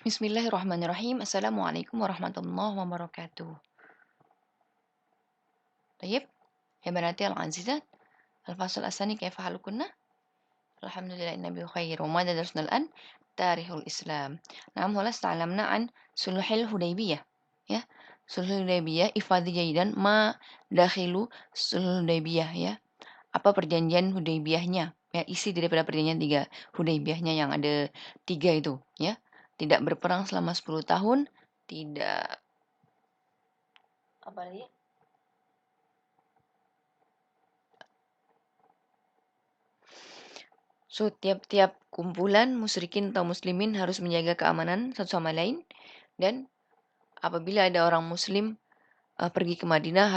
Bismillahirrahmanirrahim. Assalamualaikum warahmatullahi wabarakatuh. طيب يا بناتي العزيزات، الفصل الثاني كيف حالكن؟ الحمد لله إن بخير. وماذا درسنا الآن؟ تاريخ الإسلام. نعم، خلاص تعلمنا عن صلح الحديبية. Ya, sulhul Hudaybiyah. Ifadhi jaidan ma dakhilu sulhul Hudaybiyah, ya. Apa perjanjian Hudaybiyahnya? Ya, isi daripada perjanjian Hudaybiyahnya yang ada 3 itu, ya. Tidak berperang selama 10 tahun, tidak apa lagi? So, tiap-tiap kumpulan musyrikin atau muslimin harus menjaga keamanan satu sama lain, dan apabila ada orang muslim pergi ke Madinah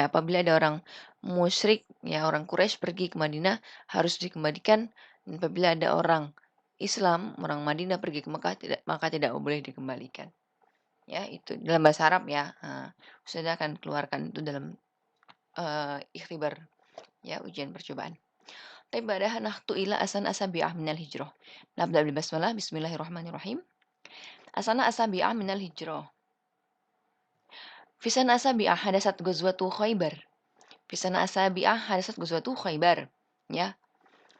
apabila ada orang musyrik, ya, orang Quraisy pergi ke Madinah harus dikembalikan, dan apabila ada orang Islam, orang Madinah pergi ke Mekah, maka tidak boleh dikembalikan. Ya, itu dalam bahasa Arab, ya. Saya akan keluarkan itu dalam ikhtibar, ya, ujian percobaan. طيب بعدها نخطو إلى أسنة أسابيع من الهجرة. نبدأ بالبسملة. بسم الله الرحمن الرحيم. أسنة أسابيع من الهجرة. في سنة أسابيع حدثت غزوة خيبر. في سنة أسابيع حدثت غزوة خيبر. Ya,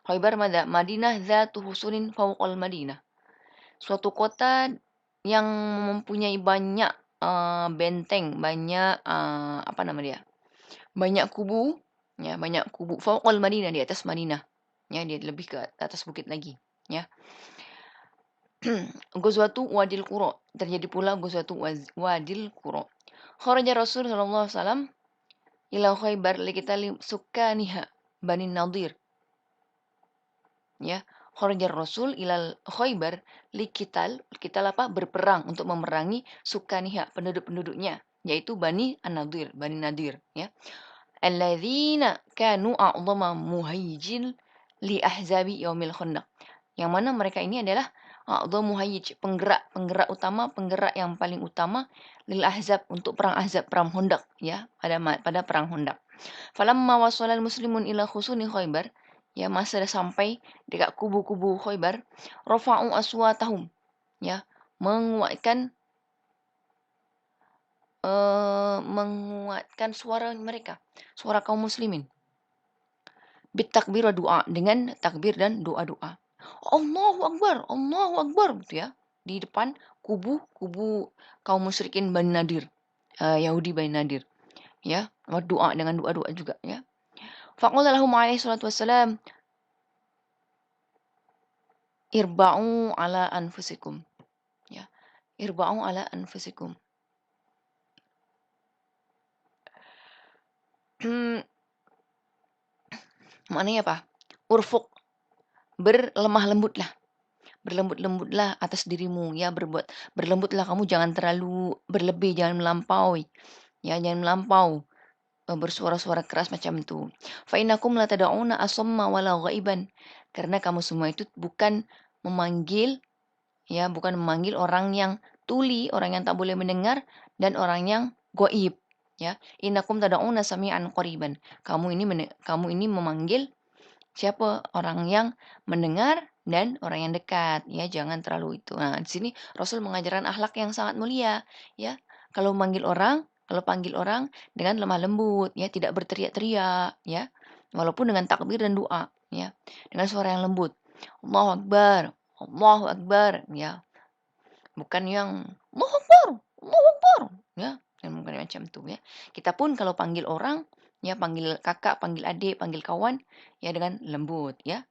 Khaybar Madinah dzatu husunin fawqal Madinah. Suatu kota yang mempunyai banyak benteng, banyak apa nama dia? Banyak kubu, ya, banyak kubu. Fawqal Madinah, di atas Madinah. Ya, dia lebih ke atas bukit lagi, ya. Ghazwatu Wadil Qura. Terjadi pula Ghazwatu Wadil Qura. Kharaja Rasul sallallahu alaihi wasallam ila Khaybar liqitali sukkaniha Bani Nadir. Ya, kharaja Rasul ila Khaybar liqital apa? Berperang untuk memerangi sukkaniha, penduduk-penduduknya, yaitu Bani An-Nadir, Bani Nadir, ya. Alladzina kanu a'dhama muhayjin li ahzabi yaumil khandaq. Yang mana mereka ini adalah a'dhamu muhayyij, penggerak utama, penggerak yang paling utama lil ahzab, untuk perang Ahzab, perang Khandaq, ya, pada perang Khandaq. Falamma wasalal muslimun ila khusuni Khaybar, ya, masa sampai dekat kubu-kubu Khaybar, rafa'u aswatahum, ya, menguatkan suara mereka, suara kaum muslimin. Bitakbir wa doa, dengan takbir dan doa-doa. Allahu Akbar, gitu, ya. Di depan kubu kaum musyrikin Bani Nadir, Yahudi Bani Nadir, ya. Doa dengan doa-doa juga, ya. Faqala lahum alaihi salatu wassalam, irba'u ala anfusikum, ya. Irba'u ala anfusikum. Maknanya apa? Urfuk, berlemah lembutlah. Berlembut-lembutlah atas dirimu, ya, berlembutlah kamu, jangan terlalu berlebih, jangan melampaui, ya, jangan melampau bersuara-suara keras macam itu. Fa innakum la tad'una asamma wala ghaiban, karena kamu semua itu bukan memanggil, ya, bukan memanggil orang yang tuli, orang yang tak boleh mendengar, dan orang yang gaib, ya. Innakum tad'una sami'an qariban. Kamu ini memanggil siapa? Orang yang mendengar dan orang yang dekat, ya, jangan terlalu itu. Nah, di sini Rasul mengajarkan akhlak yang sangat mulia, ya. Kalau panggil orang dengan lemah lembut, ya, tidak berteriak-teriak, ya. Walaupun dengan takbir dan doa, ya. Dengan suara yang lembut. Allahu Akbar, Allahu Akbar, ya. Bukan yang Allahu Akbar, ya. Dan bukan macam itu, ya. Kita pun kalau panggil orang, ya, panggil kakak, panggil adik, panggil kawan, ya, dengan lembut, ya.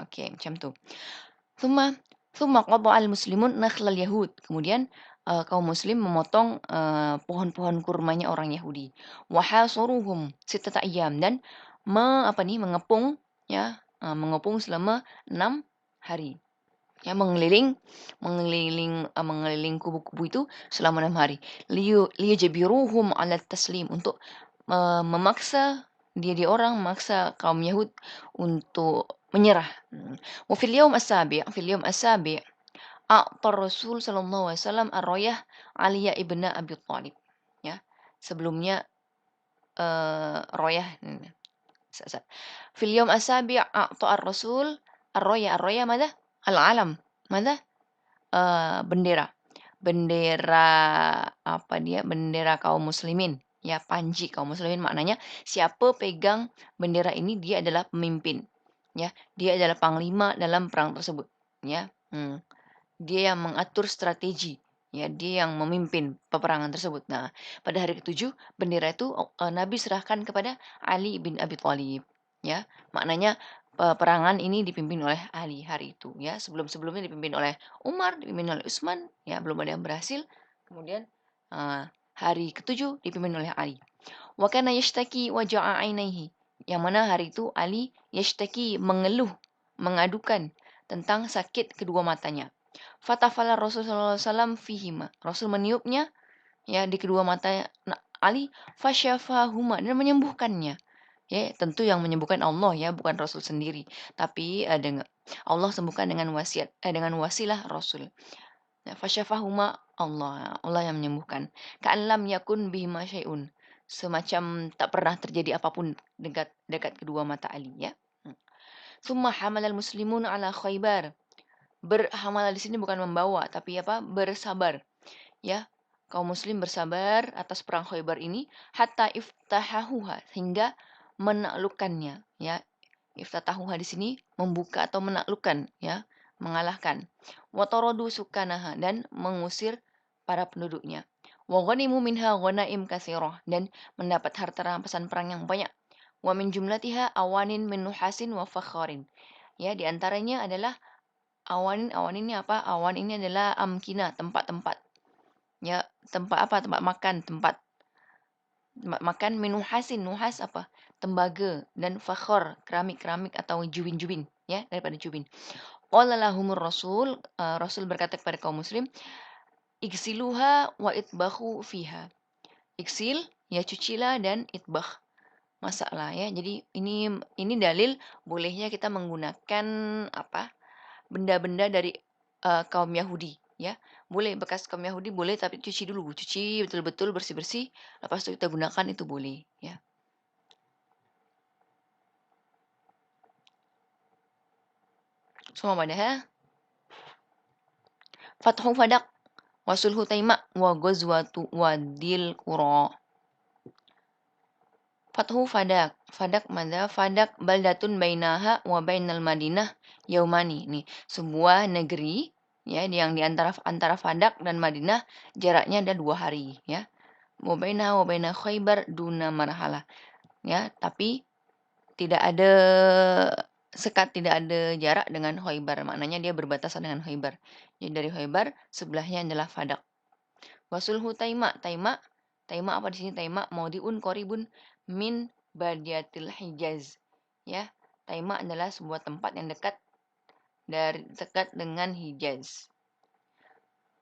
Oke, macam tu. Thumma qada'al muslimun nakhlal yahud. Kemudian kaum muslim memotong pohon-pohon kurmanya orang Yahudi. Wa hasaruhum sittata ayyam, dan mengepung, ya, mengepung selama 6 hari. Ya, mengeliling kubu-kubu itu selama 6 hari. Liyajbiruhum 'ala taslim, untuk memaksa memaksa kaum Yahud untuk menyerah. Wa fil yaum as-sabi' a'ta Rasul sallallahu alaihi wasallam ar-rayah Ali ibn Abi Thalib. Ya, sebelumnya rayah. Fil yaum as-sabi' a'ta ar-Rasul ar-rayah. Ar-rayah ماذا؟ Al-alam. ماذا؟ bendera. Bendera apa dia? Bendera kaum muslimin. Ya, panji kaum muslimin maknanya siapa pegang bendera ini dia adalah pemimpin. Ya, dia adalah panglima dalam perang tersebut. Ya, dia yang mengatur strategi. Ya, dia yang memimpin peperangan tersebut. Nah, pada hari ketujuh bendera itu Nabi serahkan kepada Ali bin Abi Thalib. Ya, maknanya peperangan ini dipimpin oleh Ali hari itu. Ya, sebelum-sebelumnya dipimpin oleh Umar, dipimpin oleh Utsman. Ya, belum ada yang berhasil. Kemudian hari ketujuh dipimpin oleh Ali. Wa kana yashtaki waja'a ainaihi. Yang mana hari itu Ali yashtaki mengeluh, mengadukan tentang sakit kedua matanya. Fatafala Rasul sallallahu alaihi wasallam fihima. Rasul meniupnya ya di kedua mata Ali fasyafahuma dan menyembuhkannya. Ya, tentu yang menyembuhkan Allah ya, bukan Rasul sendiri. Tapi dengan Allah sembuhkan dengan dengan wasilah Rasul. Ya, fasyafahuma Allah yang menyembuhkan. Ka'an yakun bihima syai'un. Semacam tak pernah terjadi apapun dekat kedua mata Ali ya. Summa hamalal muslimun ala Khaybar. Berhamalah di sini bukan membawa, tapi apa? Bersabar. Ya, kaum muslim bersabar atas perang Khaybar ini hatta iftahahuha hingga menaklukkannya. Ya, iftatahuha di sini membuka atau menaklukkan. Ya, mengalahkan. Wataradu sukanaha dan mengusir para penduduknya. Wa ghanimu minha ghanaim katsirah dan mendapat harta rampasan perang yang banyak. Wa min jumlatiha awanin min nuhasin wa fakharin. Ya, di antaranya adalah awan ini apa? Awan ini adalah amkina, tempat-tempat. Ya, tempat apa? Tempat makan minuhasin, nuhas apa? Tembaga dan fakhor, keramik-keramik atau jubin-jubin, ya, daripada jubin. Qala lahumur Rasul, Rasul berkata kepada kaum muslim, "Igsiluha wa itbahu fiha." Iksil, ya cucilah dan itbah, masaklah ya. Jadi ini dalil bolehnya kita menggunakan apa? Benda-benda dari kaum Yahudi ya. Boleh bekas kaum Yahudi boleh tapi cuci dulu, cuci betul-betul bersih-bersih, lepas itu kita gunakan itu boleh ya. Semua pada ha? Fathu Fadak wa sulhu Taima wa ghazwatu Wadil Qura. Fathu Fadak. Fadak mana? Fadak baldatun bainaha wa bainal Madinah yaumani. Nih, sebuah negeri ya yang di antara Fadak dan Madinah jaraknya ada 2 hari ya. Wa baina Khaybar duna marhala. Ya, tapi tidak ada tidak ada jarak dengan Khaybar. Maknanya dia berbatasan dengan Khaybar. Jadi dari Khaybar sebelahnya adalah Fadak. Wasulhu Taima. Taima apa di sini? Taima maudiun koribun min Badiatil Hijaz. Ya, Taima adalah sebuah tempat yang dekat dengan Hijaz.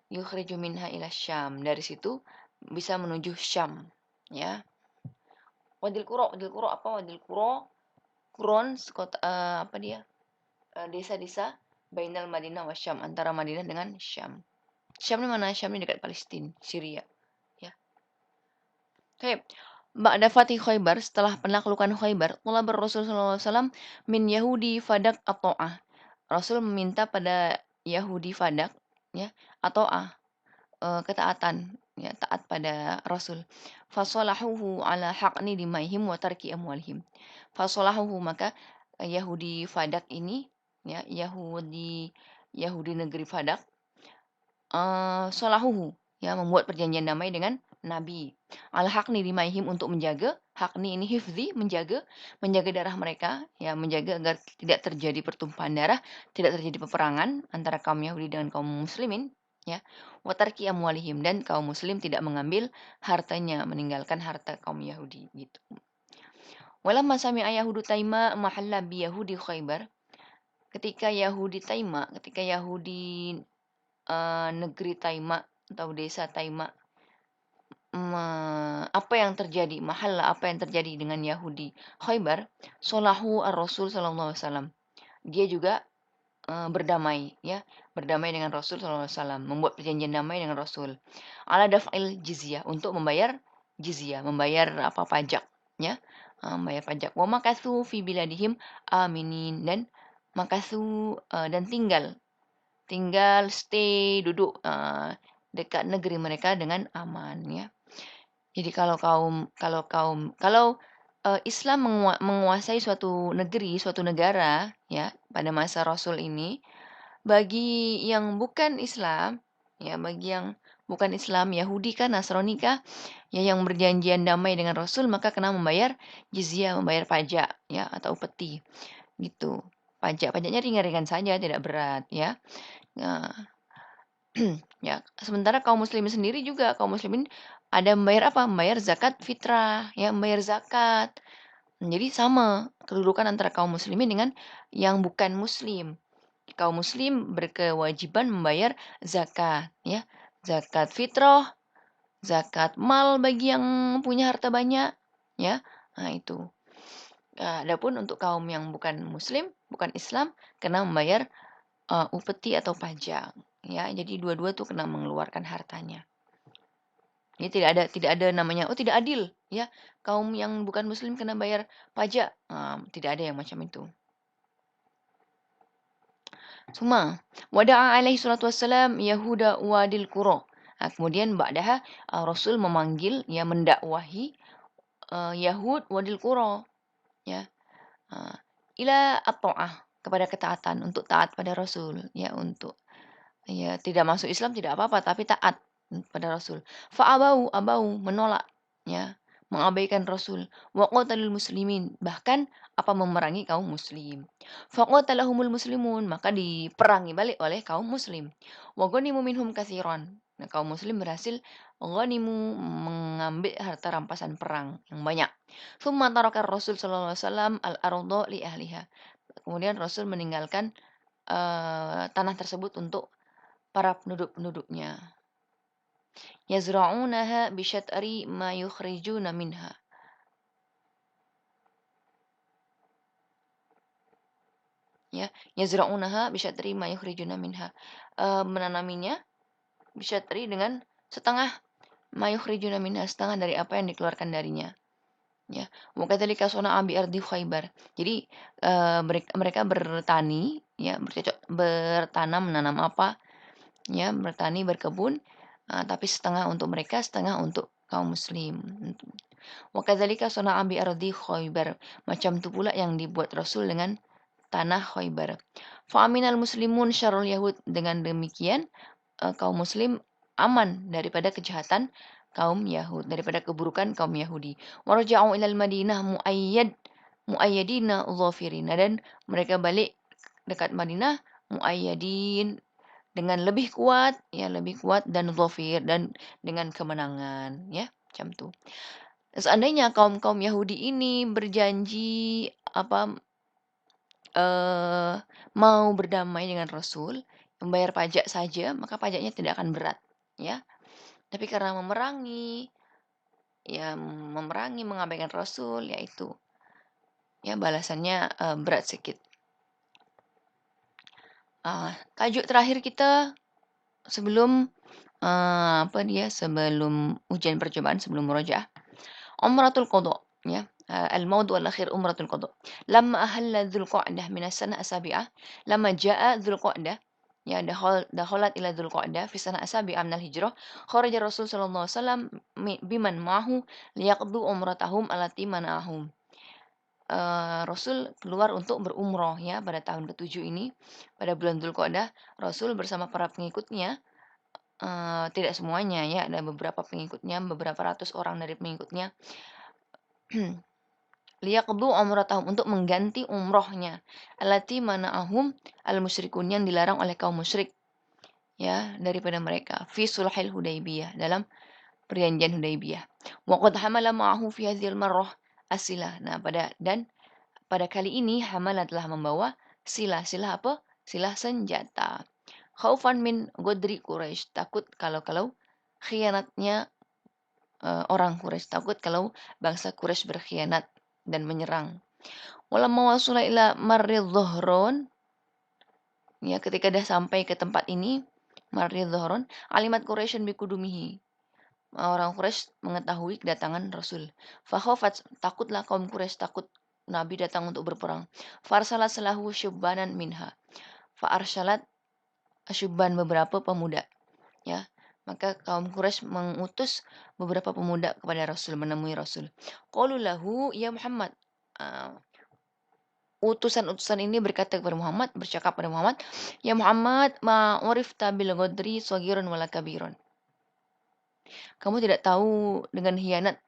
Yukhriju minha ila Syam. Dari situ bisa menuju Syam, ya. Wadil Qura apa? Wadil Qura, Quron kota apa dia? Desa-desa bainal Madinah wa Syam, antara Madinah dengan Syam. Syam ini mana? Syam ini dekat Palestina, Syria, ya. Oke. Ba'da Fatih Khaybar, setelah penaklukan Khaybar, talaba Rasul sallallahu alaihi wasallam min Yahudi Fadak at-ta'ah. Rasul meminta pada Yahudi Fadak ya, at-ta'ah, ketaatan, ya, taat pada Rasul. Fasalahuhu ala haqni dimaihim wa tarki amwalihim. Fasalahuhu maka Yahudi Fadak ini ya, Yahudi negeri Fadak solahuhu ya, membuat perjanjian damai dengan Nabi. Al haqni dimaihim untuk menjaga, haqni ini hifzi, menjaga darah mereka, ya, menjaga agar tidak terjadi pertumpahan darah, tidak terjadi peperangan antara kaum Yahudi dengan kaum muslimin, ya. Wa tarki amwalihim dan kaum muslim tidak mengambil hartanya, meninggalkan harta kaum Yahudi gitu. Walamma sami'a Yahudu Taima mahalla bi Yahudi Khaybar. Ketika Yahudi negeri Taima atau desa Taima apa yang terjadi dengan Yahudi Khaybar, solahu ar-Rasul sallallahu alaihi wasallam. Dia juga berdamai ya, berdamai dengan Rasul sallallahu alaihi wasallam, membuat perjanjian damai dengan Rasul. Ala daf'il jizyah, untuk membayar jizyah, membayar apa pajak ya, membayar pajak. Wa makatsu fi biladihim aminin dan makatsu dan tinggal tinggal, stay, duduk dekat negeri mereka dengan aman ya. Jadi kalau Islam menguasai suatu negeri, suatu negara ya pada masa Rasul ini, bagi yang bukan Islam, ya bagi yang bukan Islam, Yahudi kah, Nasrani kah, ya yang berjanjian damai dengan Rasul maka kena membayar jizyah, membayar pajak ya atau upeti gitu. Pajaknya ringan-ringan saja, tidak berat ya. Nah, ya, sementara kaum muslimin sendiri juga, kaum muslimin ada membayar apa? Membayar zakat fitrah, ya membayar zakat. Jadi sama kedudukan antara kaum muslimin dengan yang bukan muslim. Kaum muslim berkewajiban membayar zakat, ya. Zakat fitrah, zakat mal bagi yang punya harta banyak, ya. Nah, itu. Adapun untuk kaum yang bukan muslim, bukan Islam, kena membayar upeti atau pajak, ya. Jadi dua-dua tuh kena mengeluarkan hartanya. Ini tidak ada namanya, oh tidak adil, ya. Kaum yang bukan muslim kena bayar pajak. Tidak ada yang macam itu. Suma, wada'a alaihi salatu wassalam Yahuda wadil Qura. Kemudian ba'daha Rasul memanggil, ya mendakwahi Yahud wadil Qura, ya. Ila at-ta'ah, kepada ketaatan, untuk taat pada Rasul, ya untuk ya tidak masuk Islam tidak apa-apa tapi taat pada Rasul. Abau menolak, ya, mengabaikan Rasul. Wa qatalul muslimin, bahkan apa memerangi kaum muslim. Faqatalahumul muslimun, maka diperangi balik oleh kaum muslim. Wa ghanimu minhum katsiran. Nah, kaum muslim berhasil ghanimu mengambil harta rampasan perang yang banyak. Tsumma taraka Rasul sallallahu alaihi wasallam al-ardha li ahliha. Kemudian Rasul meninggalkan tanah tersebut untuk para penduduk-penduduknya. Yazra'unaha bisyat'ri ma yukhrijuna minha. Ya, yazra'unaha bisyat'ri ma yukhrijuna minha. Menanaminya bisyat'ri dengan setengah ma yukhrijuna minha, setengah dari apa yang dikeluarkan darinya. Ya, wa kadzalika sana'a bi ardi Khaybar. Jadi mereka bertani, ya, bertanam, menanam apa? Ya, bertani, berkebun, tapi setengah untuk mereka, setengah untuk kaum muslim. Wa kadzalika sana'a bi ardi Khaybar. Macam itu pula yang dibuat Rasul dengan tanah Khaybar. Fa aminal muslimun syarrul yahud. Dengan demikian kaum muslim aman daripada kejahatan kaum Yahud, daripada keburukan kaum Yahudi. Warja'u ilal Madinah muayyadina dhafirina, dan mereka balik dekat Madinah muayyadin, dengan lebih kuat, ya lebih kuat, dan dhafir, dan dengan kemenangan, ya macam tu. Seandainya kaum-kaum Yahudi ini berjanji mau berdamai dengan Rasul, membayar pajak saja, maka pajaknya tidak akan berat, ya. Tapi karena memerangi, mengabaikan Rasul, yaitu ya balasannya berat sedikit. Tajuk terakhir kita sebelum sebelum ujian percobaan, sebelum murojaah, Umratul Qadha, ya. Al-mawdu' al-akhir Umratul Qadha. Lamma ahalla Dzulqa'dah min as-sanah as-sabi'ah, lamma jaa Dzulqa'dah, ya dakhalat ila Dzulqa'dah fi sanah as-sabi'ah min al-hijrah, kharaja Rasul sallallahu alaihi wasallam biman ma'ahu liyaqdu umratahum allati mana'ahum. Rasul keluar untuk berumroh, ya, pada tahun ke-7 ini, pada bulan Dzulqa'dah, Rasul bersama para pengikutnya, tidak semuanya, ya, ada beberapa pengikutnya, beberapa ratus orang dari pengikutnya, liyaqdu umratahum, untuk mengganti umrohnya, allati mana'ahum al-musyrikun, yang dilarang oleh kaum musyrik, ya, daripada mereka, fi sulhil Hudaybiyah, dalam perjanjian Hudaybiyah. Wa qad hamala ma'ahu fi hadhil marrah asilah. Nah, pada kali ini hamala telah membawa silah apa? Silah senjata. Khaufan min godri Quraisy, takut kalau khianatnya orang Quraisy, takut kalau bangsa Quraisy berkhianat dan menyerang. Walamma wasula ila marridh Dhahran, ya, ketika dah sampai ke tempat ini, Marridh Dhahran, alimat Quraisyun bikudumihi, orang Quraisy mengetahui kedatangan Rasul. Fakhafat, takutlah kaum Quraisy, takut Nabi datang untuk berperang. Farsalat salahu syubbanan minha. Fa'arsyalat asyubban beberapa pemuda, ya. Maka kaum Quraisy mengutus beberapa pemuda kepada Rasul, menemui Rasul. Qalu lahu, "Ya Muhammad." Eee, Utusan-utusan ini berkata kepada Muhammad, bercakap pada Muhammad, "Ya Muhammad, ma urifta bil ghadri shaghirun wala kabirun." Kamu tidak tahu dengan khianat,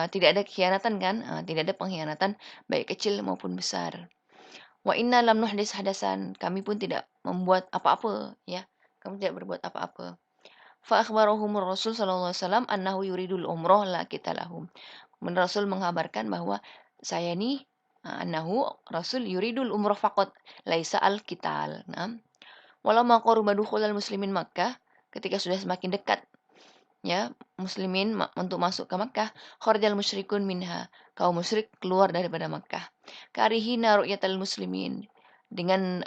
tidak ada khianatan kan? Tidak ada pengkhianatan baik kecil maupun besar. Wa inna lam nuhdis hadasan, kami pun tidak membuat apa-apa, ya. Kami tidak berbuat apa-apa. Fa akhbarahumur Rasul sallallahu alaihi wasallam annahu yuridul umrah la kita lahum. Kemudian Rasul mengabarkan bahwa saya nih, annahu Rasul yuridul umrah faqat laisa al qital. Nah, walamma qaruba dukhulal muslimin Makkah, ketika sudah semakin dekat, ya, muslimin untuk masuk ke Makkah, kharajal musyrikun minha, kaum musyrik keluar daripada Makkah. Karihina ru'yatal muslimin, dengan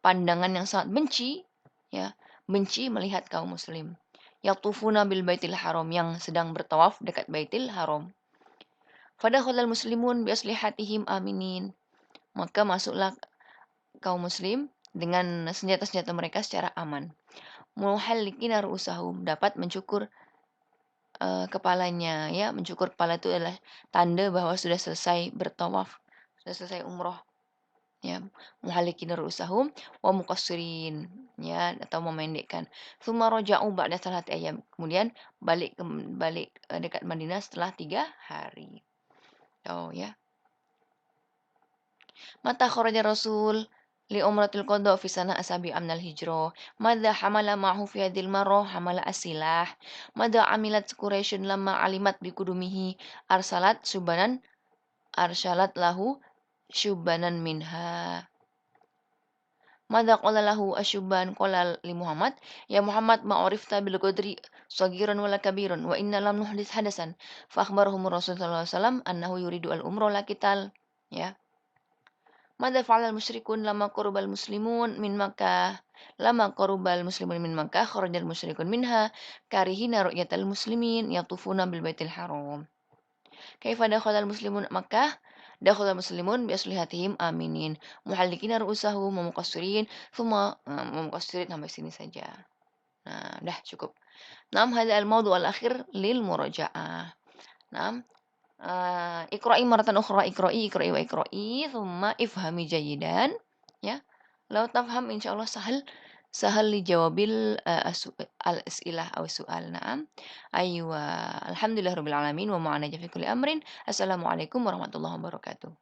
pandangan yang sangat benci, ya, benci melihat kaum muslim. Yatufuna bil baitil haram, yang sedang bertawaf dekat baitil haram. Fadakhalal muslimun bi aslihatihim aminin, maka masuklah kaum muslim dengan senjata-senjata mereka secara aman. Muhallikina ru'usahum, dapat mencukur kepalanya, ya. Mencukur kepala itu adalah tanda bahwa sudah selesai bertawaf, sudah selesai umroh, ya. Muhallikina ru'usahum wa muqassirin, ya, atau memendekkan. Tsumma raja'u ba'da 3 ayyam, kemudian balik dekat Madinah setelah 3 hari. Oh, ya. Mata kharaja Rasul li umratil qada fi sana asabi amnal hijrah. Madza hamala ma'hu fi hadhil marrah hamala asilah. Madza amilat Quraisyun lamma alimat bi kudumihi arsalat lahu syubanan minha. Madza qala lahu asyuban qala li Muhammad, "Ya Muhammad ma urifta bil qadri saghiran wala kabirun wa inna lam nuhdits hadasan." Fa akhbarahum Rasul sallallahu alaihi wasallam annahu yuridu al umrah la qital. Ya. Mada fa'alal musyrikun lama qarubal muslimun min Makkah. Lama qarubal muslimun min Makkah kharajal musyrikun minha karihina ru'yatal muslimin yatufuna bil baitil haram. Kaifa dakhalal muslimun Makkah? Dakhalal muslimun bi aslihatihim aminin, muhallikina ru'usahum wa muqassirin, sampai sini saja. Nah, dah cukup. Naam, hadha al-mawdu' al-akhir lil muraja'ah. Naam. Iqra'i maratan ukhra, iqra'i wa iqra'i, thumma ifhami jayidan, ya. Lau tafham insyaallah sahal li jawabil al-as'ilah aw su'al. Na'am. Aywa. Alhamdulillahirabbil alamin wa ma'ana fi kulli amrin. Assalamualaikum warahmatullahi wabarakatuh.